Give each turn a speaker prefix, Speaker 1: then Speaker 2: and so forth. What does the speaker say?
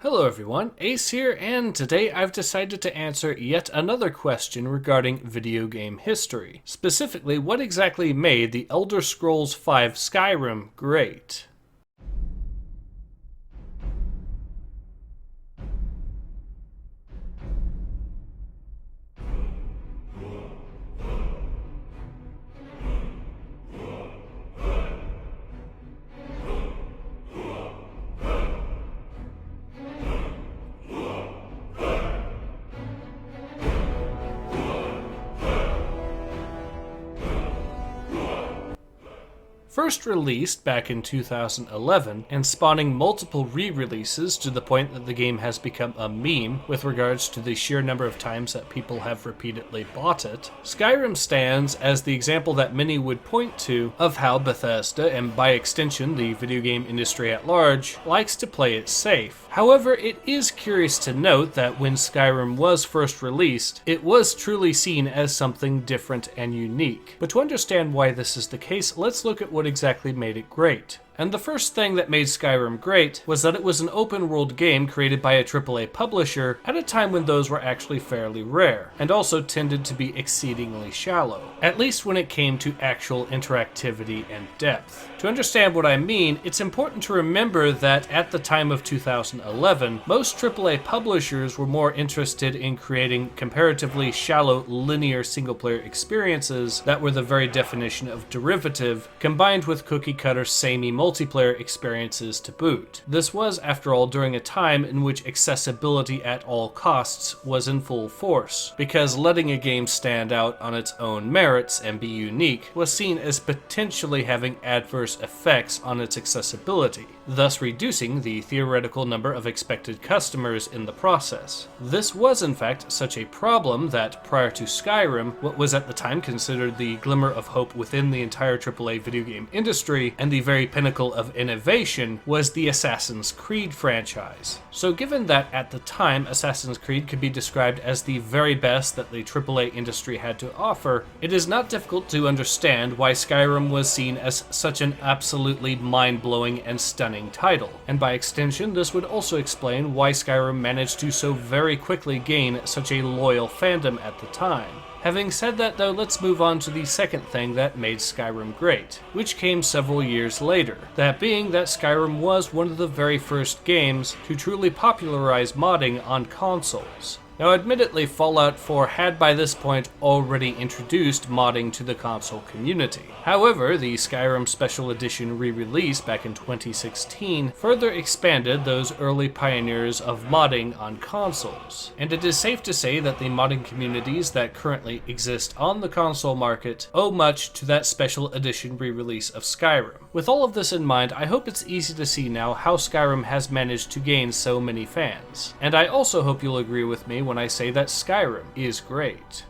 Speaker 1: Hello everyone, Ace here, and today I've decided to answer yet another question regarding video game history. Specifically, what exactly made the Elder Scrolls V Skyrim great? First released back in 2011 and spawning multiple re-releases to the point that the game has become a meme with regards to the sheer number of times that people have repeatedly bought it, Skyrim stands as the example that many would point to of how Bethesda, and by extension the video game industry at large, likes to play it safe. However, it is curious to note that when Skyrim was first released, it was truly seen as something different and unique. But to understand why this is the case, let's look at what exactly made it great. And the first thing that made Skyrim great was that it was an open-world game created by a AAA publisher at a time when those were actually fairly rare, and also tended to be exceedingly shallow, at least when it came to actual interactivity and depth. To understand what I mean, it's important to remember that at the time of 2011, most AAA publishers were more interested in creating comparatively shallow linear single-player experiences that were the very definition of derivative, combined with cookie-cutter samey multiplayer experiences to boot. This was, after all, during a time in which accessibility at all costs was in full force, because letting a game stand out on its own merits and be unique was seen as potentially having adverse effects on its accessibility, thus reducing the theoretical number of expected customers in the process. This was in fact such a problem that, prior to Skyrim, what was at the time considered the glimmer of hope within the entire AAA video game industry and the very pinnacle of innovation was the Assassin's Creed franchise. So given that at the time Assassin's Creed could be described as the very best that the AAA industry had to offer, it is not difficult to understand why Skyrim was seen as such an absolutely mind-blowing and stunning title. And by extension, this would also explain why Skyrim managed to so very quickly gain such a loyal fandom at the time. Having said that though, let's move on to the second thing that made Skyrim great, which came several years later. That being that Skyrim was one of the very first games to truly popularize modding on consoles. Now admittedly, Fallout 4 had by this point already introduced modding to the console community. However, the Skyrim Special Edition re-release back in 2016 further expanded those early pioneers of modding on consoles. And it is safe to say that the modding communities that currently exist on the console market owe much to that Special Edition re-release of Skyrim. With all of this in mind, I hope it's easy to see now how Skyrim has managed to gain so many fans. And I also hope you'll agree with me when I say that Skyrim is great.